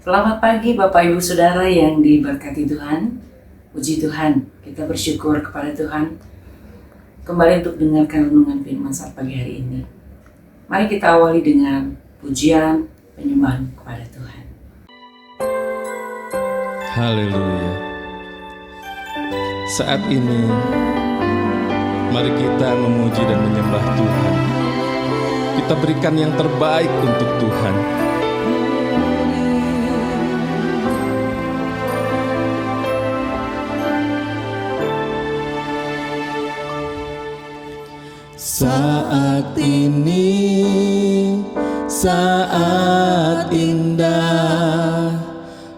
Selamat pagi Bapak Ibu Saudara yang diberkati Tuhan. Puji Tuhan, kita bersyukur kepada Tuhan kembali untuk dengarkan renungan firman saat pagi hari ini. Mari kita awali dengan pujian penyembahan kepada Tuhan. Haleluya. Saat ini mari kita memuji dan menyembah Tuhan. Kita berikan yang terbaik untuk Tuhan. Saat ini, saat indah,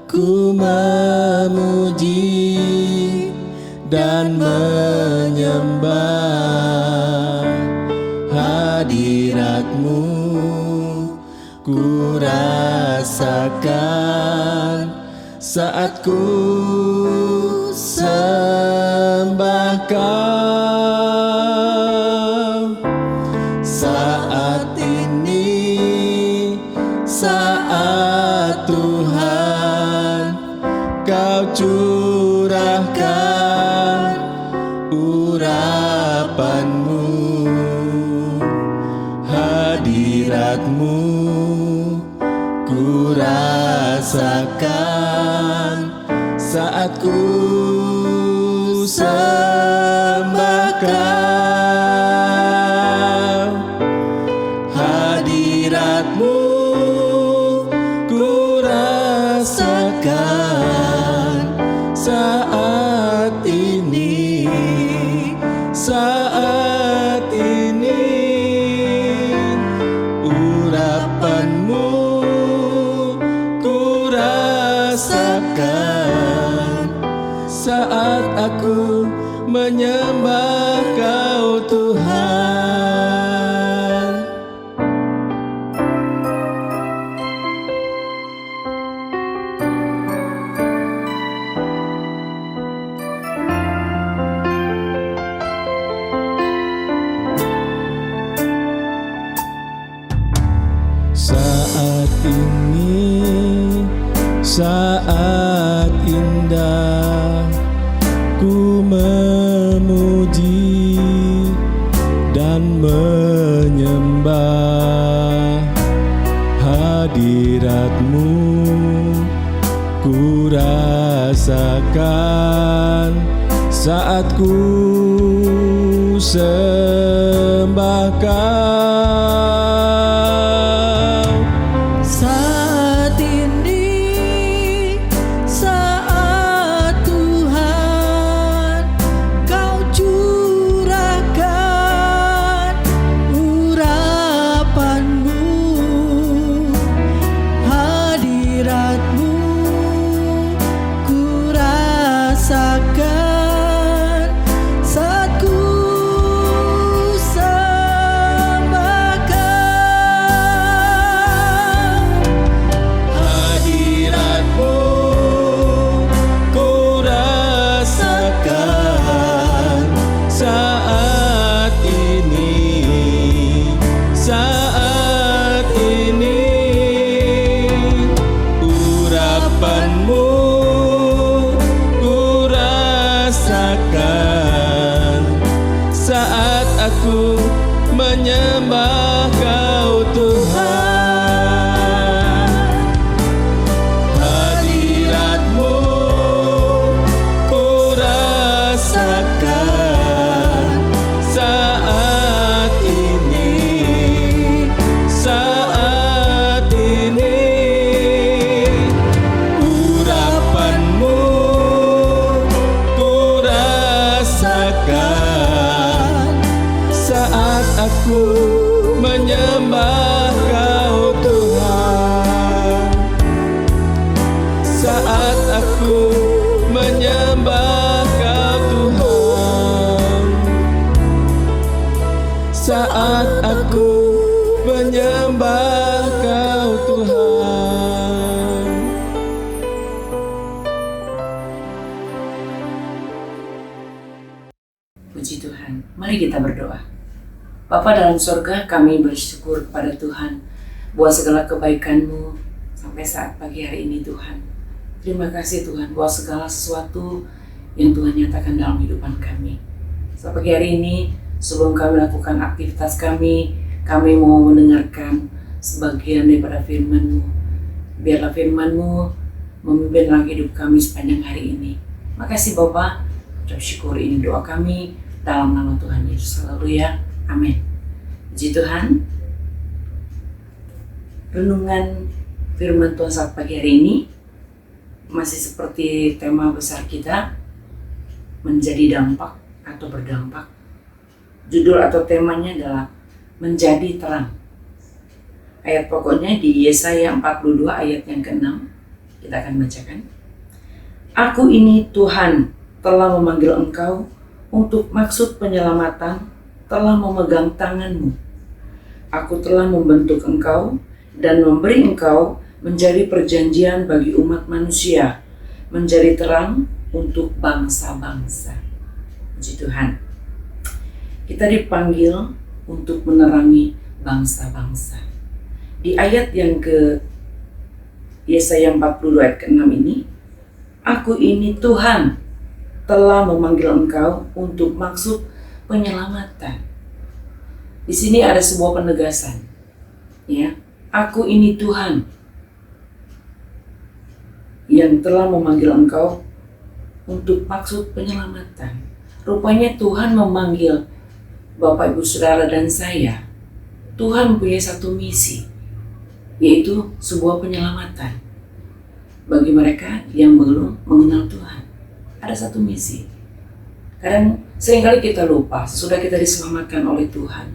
ku memuji dan menyembah hadirat-Mu. Ku rasakan saat ku sembah Kau. Saat ini, saat Tuhan Kau curahkan urapan-Mu, hadirat-Mu ku rasakan saat ku sembah Kau. Hadirat-Mu ku rasakan saat ini, saat ini. Urapan-Mu ku rasakan saat aku menyembah Kau Tuhan. Saat ini, saat indah, ku memuji dan menyembah hadirat-Mu. Ku rasakan saat ku sembah Kau. Saat ini, saat Tuhan Kau curahkan urapan-Mu, hadirat-Mu ku rasakan saat ku sembah Kau. Hadirat-Mu ku rasakan saat ini, saat ini. Urapan-Mu ku rasakan saat aku menyembah Kau Tuhan. Hadirat-Mu ku rasakan saat ini, saat ini. Urapan-Mu ku rasakan saat aku menyembah Kau Tuhan. Saat aku menyembah Kau Tuhan. Saat aku menyembah Kau Tuhan. Puji Tuhan, mari kita berdoa. Bapa dalam surga, kami bersyukur kepada Tuhan buat segala kebaikan-Mu, sampai saat pagi hari ini Tuhan. Terima kasih Tuhan bahwa segala sesuatu yang Tuhan nyatakan dalam kehidupan kami. Sampai pagi hari ini sebelum kami lakukan aktivitas kami mau mendengarkan sebagian daripada firman-Mu. Biarlah firman-Mu memimpin langkah hidup kami sepanjang hari ini. Makasih Bapa, ucap syukur ini doa kami dalam nama Tuhan Yesus. Haleluya, amin. Puji Tuhan. Renungan firman Tuhan saat pagi hari ini masih seperti tema besar kita, menjadi dampak atau berdampak. Judul atau temanya adalah menjadi terang. Ayat pokoknya di Yesaya 42 ayat yang ke-6. Kita akan bacakan. Aku ini Tuhan telah memanggil engkau untuk maksud penyelamatan, telah memegang tanganmu. Aku telah membentuk engkau dan memberi engkau menjadi perjanjian bagi umat manusia, menjadi terang untuk bangsa-bangsa. Puji Tuhan. Kita dipanggil untuk menerangi bangsa-bangsa. Di ayat yang ke Yesaya 42 ayat ke-6 ini, aku ini Tuhan telah memanggil engkau untuk maksud penyelamatan. Di sini ada sebuah penegasan. Ya, aku ini Tuhan yang telah memanggil engkau untuk maksud penyelamatan. Rupanya Tuhan memanggil Bapak, Ibu, Saudara, dan saya. Tuhan mempunyai satu misi, yaitu sebuah penyelamatan bagi mereka yang belum mengenal Tuhan. Ada satu misi. Kadang seringkali kita lupa, sudah kita diselamatkan oleh Tuhan.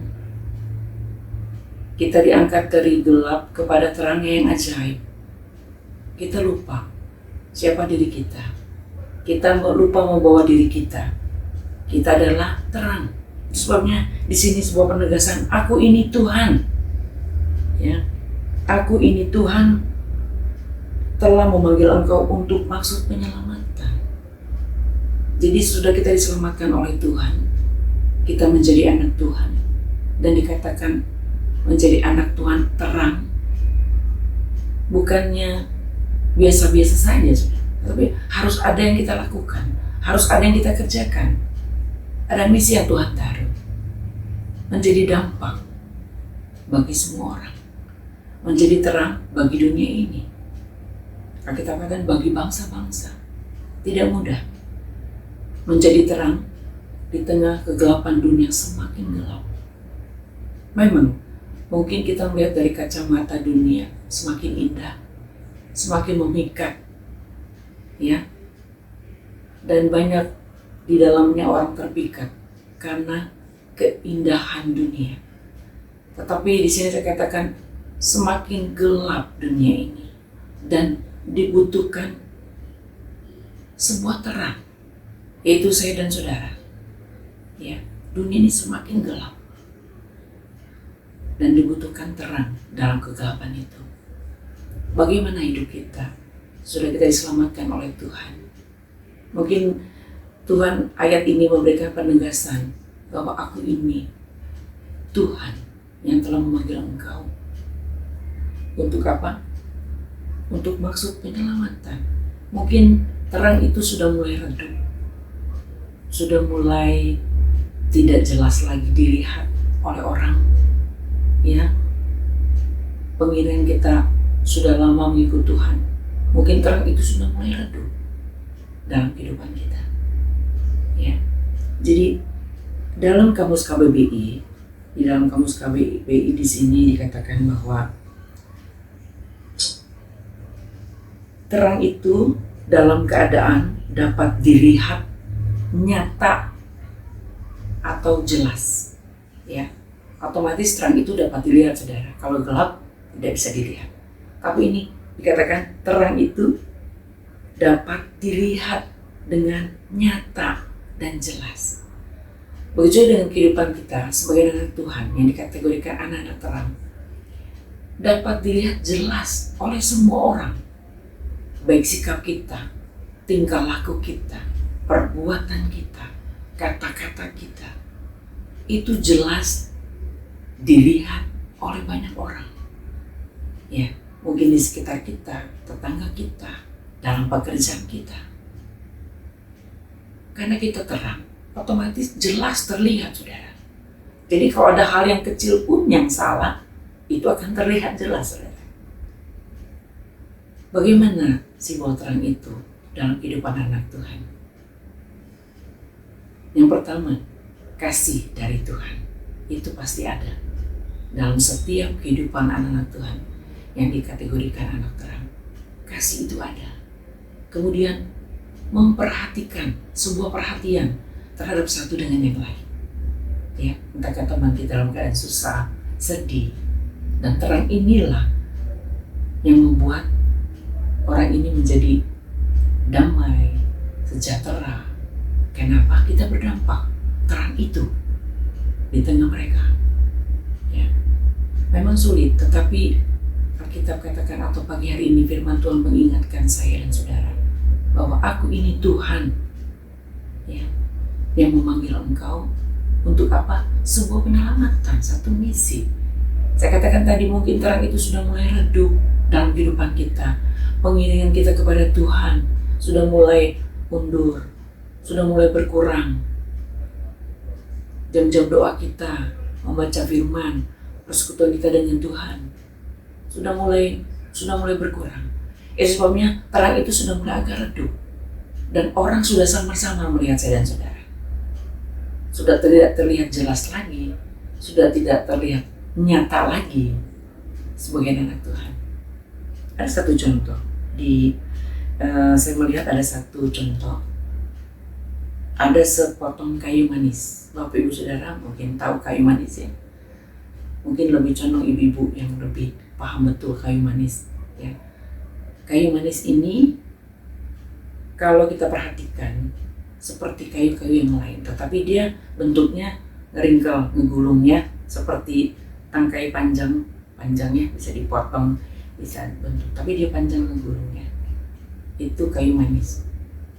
Kita diangkat dari gelap kepada terangnya yang ajaib. Kita lupa siapa diri kita. Kita lupa membawa diri kita. Kita adalah terang. Sebabnya di sini sebuah penegasan, aku ini Tuhan. Ya, aku ini Tuhan telah memanggil engkau untuk maksud penyelamatan. Jadi sudah kita diselamatkan oleh Tuhan. Kita menjadi anak Tuhan. Dan dikatakan menjadi anak Tuhan terang. Bukannya biasa-biasa saja, tapi harus ada yang kita lakukan. Harus ada yang kita kerjakan. Ada misi yang Tuhan taruh. Menjadi dampak bagi semua orang. Menjadi terang bagi dunia ini. Kita katakan bagi bangsa-bangsa. Tidak mudah menjadi terang di tengah kegelapan dunia semakin gelap. Memang mungkin kita melihat dari kacamata dunia semakin indah, semakin memikat, ya, dan banyak di dalamnya orang terpikat karena keindahan dunia. Tetapi di sini saya katakan semakin gelap dunia ini dan dibutuhkan sebuah terang, yaitu saya dan saudara. Ya, dunia ini semakin gelap dan dibutuhkan terang dalam kegelapan itu. Bagaimana hidup kita? Sudah kita diselamatkan oleh Tuhan. Mungkin Tuhan ayat ini memberikan penegasan bahwa aku ini Tuhan yang telah memanggil engkau. Untuk apa? Untuk maksud penyelamatan. Mungkin terang itu sudah mulai redup, sudah mulai tidak jelas lagi dilihat oleh orang. Ya, pengiran kita sudah lama mengikut Tuhan. Mungkin terang itu sudah mulai redup dalam kehidupan kita. Ya, jadi dalam kamus KBBI, di dalam kamus KBBI di sini dikatakan bahwa terang itu dalam keadaan dapat dilihat nyata atau jelas, ya. Otomatis terang itu dapat dilihat, saudara. Kalau gelap tidak bisa dilihat. Tapi ini dikatakan terang itu dapat dilihat dengan nyata dan jelas. Begitu dengan kehidupan kita sebagai anak Tuhan yang dikategorikan anak-anak terang, dapat dilihat jelas oleh semua orang. Baik sikap kita, tingkah laku kita, perbuatan kita, kata-kata kita, itu jelas dilihat oleh banyak orang. Ya, mungkin di sekitar kita, tetangga kita, dalam pekerjaan kita. Karena kita terang, otomatis jelas terlihat, saudara. Jadi kalau ada hal yang kecil pun yang salah, itu akan terlihat jelas, saudara. Bagaimana simbol terang itu dalam kehidupan anak Tuhan? Yang pertama, kasih dari Tuhan. Itu pasti ada dalam setiap kehidupan anak-anak Tuhan yang dikategorikan anak terang. Kasih itu ada. Kemudian memperhatikan, sebuah perhatian terhadap satu dengan yang lain. Ya, entah kata teman kita dalam keadaan susah, sedih, dan terang inilah yang membuat orang ini menjadi damai, sejahtera. Kenapa? Kita berdampak terang itu di tengah mereka. Ya, memang sulit, tetapi Alkitab katakan atau pagi hari ini firman Tuhan mengingatkan saya dan saudara bahwa aku ini Tuhan, ya, yang memanggil engkau untuk apa? Sebuah penyelamatan, satu misi. Saya katakan tadi mungkin terang itu sudah mulai redup dalam kehidupan kita. Pengiringan kita kepada Tuhan sudah mulai mundur, sudah mulai berkurang. Jam-jam doa kita, membaca firman, persekutuan kita dengan Tuhan sudah mulai berkurang. Sebabnya terang itu sudah mulai agak redup dan orang sudah sama-sama melihat saya dan saudara. Sudah tidak terlihat jelas lagi, sudah tidak terlihat nyata lagi sebagai anak Tuhan. Ada satu contoh saya melihat ada satu contoh. Ada sepotong kayu manis. Bapak Ibu Saudara mungkin tahu kayu manis ya. Mungkin lebih condong ibu-ibu yang lebih paham betul kayu manis ya. Kayu manis ini kalau kita perhatikan seperti kayu-kayu yang lain, tetapi dia bentuknya ringkel, ngegulungnya seperti tangkai panjangnya bisa dipotong, bisa bentuk, tapi dia panjang ngegulungnya. Itu kayu manis.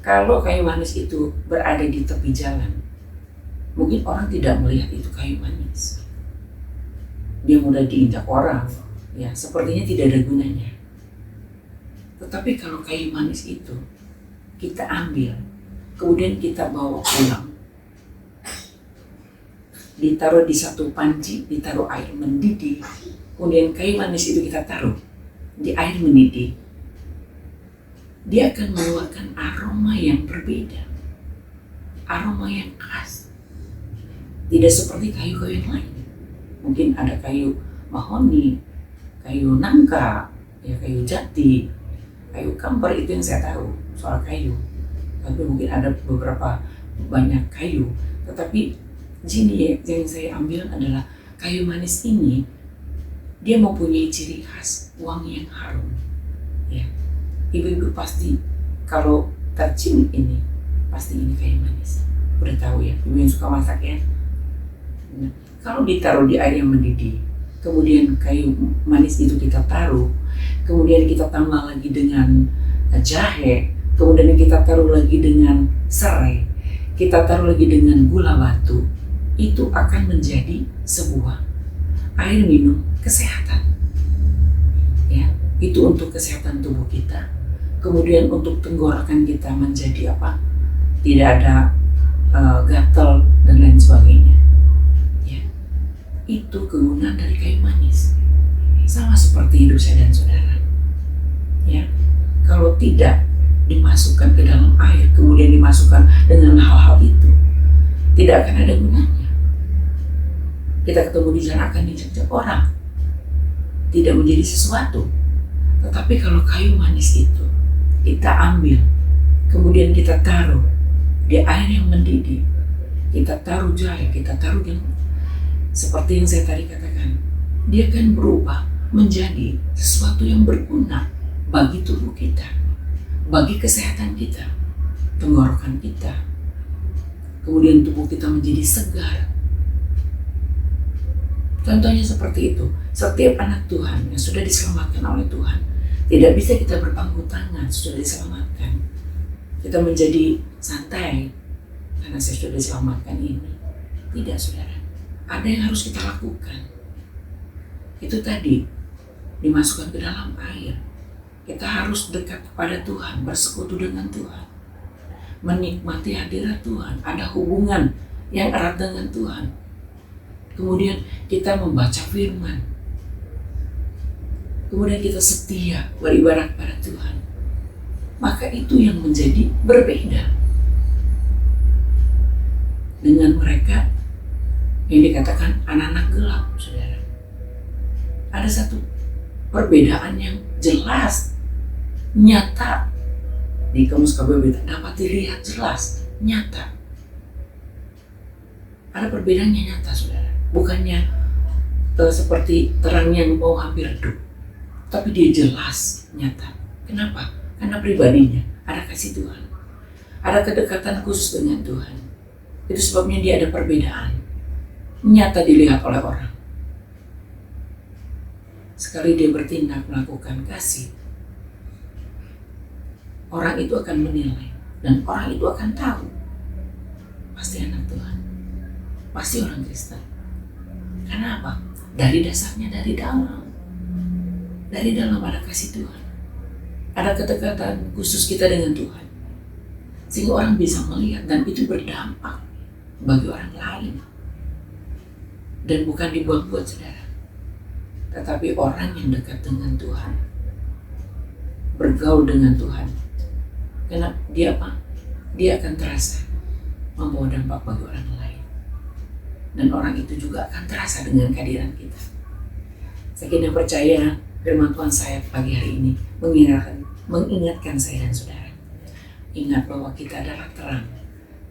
Kalau kayu manis itu berada di tepi jalan, mungkin orang tidak melihat itu kayu manis. Dia mudah diinjak orang, ya sepertinya tidak ada gunanya. Tetapi kalau kayu manis itu kita ambil, kemudian kita bawa pulang, ditaruh di satu panci, ditaruh air mendidih, kemudian kayu manis itu kita taruh di air mendidih, dia akan mengeluarkan aroma yang berbeda, aroma yang khas. Tidak seperti kayu-kayu yang lain. Mungkin ada kayu mahoni, kayu nangka, ya kayu jati, kayu kamper, itu yang saya tahu soal kayu. Tapi mungkin ada beberapa banyak kayu. Tetapi gini yang saya ambil adalah kayu manis ini, dia mempunyai ciri khas wangi yang harum. Ya. Ibu-ibu pasti kalau tercium ini, pasti ini kayu manis. Udah tahu ya, ibu yang suka masak ya. Nah, kalau ditaruh di air yang mendidih, kemudian kayu manis itu kita taruh, kemudian kita tambah lagi dengan jahe, kemudian kita taruh lagi dengan serai, kita taruh lagi dengan gula batu, itu akan menjadi sebuah air minum kesehatan. Ya, itu untuk kesehatan tubuh kita. Kemudian untuk tenggorokan kita menjadi apa? Tidak ada gatal dan lain sebagainya. Ya, itu kegunaan dari kayu manis. Sama seperti hidup saya dan saudara. Ya, kalau tidak dimasukkan ke dalam air, kemudian dimasukkan dengan hal-hal itu, tidak akan ada gunanya. Kita ketemu di jalan akan diinjak orang, tidak menjadi sesuatu. Tetapi kalau kayu manis itu kita ambil, kemudian kita taruh di air yang mendidih, kita taruh jahe, kita taruh dengan seperti yang saya tadi katakan, dia akan berubah menjadi sesuatu yang berguna bagi tubuh kita, bagi kesehatan kita, tenggorokan kita, kemudian tubuh kita menjadi segar. Contohnya seperti itu. Setiap anak Tuhan yang sudah diselamatkan oleh Tuhan, tidak bisa kita berpangku tangan sudah diselamatkan. Kita menjadi santai karena saya sudah diselamatkan ini. Tidak, saudara. Ada yang harus kita lakukan. Itu tadi, dimasukkan ke dalam air. Kita harus dekat kepada Tuhan, bersekutu dengan Tuhan, menikmati hadirat Tuhan, ada hubungan yang erat dengan Tuhan. Kemudian kita membaca firman, kemudian kita setia beribadah pada Tuhan. Maka itu yang menjadi berbeda dengan mereka yang dikatakan anak-anak gelap, saudara. Ada satu perbedaan yang jelas, nyata. Di Kamus KBBI dapat dilihat jelas, nyata. Ada perbedaannya nyata, saudara. Bukannya seperti terang yang mau hampir redup, tapi dia jelas, nyata. Kenapa? Karena pribadinya ada kasih Tuhan, ada kedekatan khusus dengan Tuhan. Itu sebabnya dia ada perbedaan, nyata dilihat oleh orang. Sekali dia bertindak melakukan kasih, orang itu akan menilai dan orang itu akan tahu pasti anak Tuhan, pasti orang Kristen. Karena apa? Dari dasarnya dari dalam ada kasih Tuhan, ada kedekatan khusus kita dengan Tuhan, sehingga orang bisa melihat dan itu berdampak bagi orang lain. Dan bukan dibuat-buat, saudara, tetapi orang yang dekat dengan Tuhan, bergaul dengan Tuhan, karena dia apa? Dia akan terasa membawa dampak bagi orang lain, dan orang itu juga akan terasa dengan kehadiran kita. Saya kira percaya firman Tuhan saya pagi hari ini mengingatkan saya dan saudara, ingat bahwa kita adalah terang,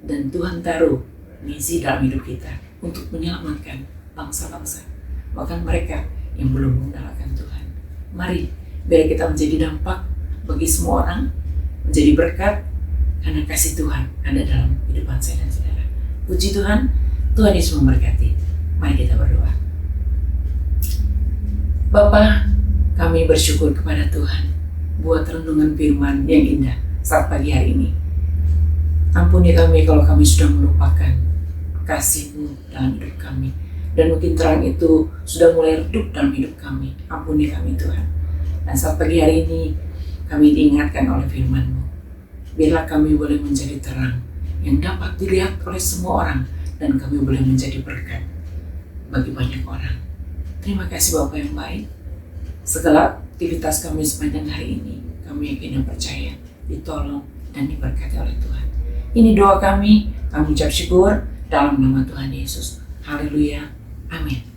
dan Tuhan taruh misi dalam hidup kita untuk menyelamatkan bangsa-bangsa, bahkan mereka yang belum mengenalkan Tuhan. Mari, biar kita menjadi dampak bagi semua orang, menjadi berkat karena kasih Tuhan ada dalam kehidupan saya dan saudara. Puji Tuhan, Tuhan Yesus memberkati. Mari kita berdoa. Bapa, kami bersyukur kepada Tuhan buat renungan firman yang indah saat pagi hari ini. Ampuni kami kalau kami sudah melupakan kasih-Mu dalam hidup kami, dan mungkin terang itu sudah mulai redup dalam hidup kami. Ampuni kami Tuhan. Dan saat pagi hari ini kami diingatkan oleh firman-Mu. Biarlah kami boleh menjadi terang yang dapat dilihat oleh semua orang, dan kami boleh menjadi berkat bagi banyak orang. Terima kasih Bapa yang baik. Segala aktivitas kami sepanjang hari ini, kami yakin dan percaya ditolong dan diberkati oleh Tuhan. Ini doa kami ucap syukur dalam nama Tuhan Yesus. Haleluya. Amin.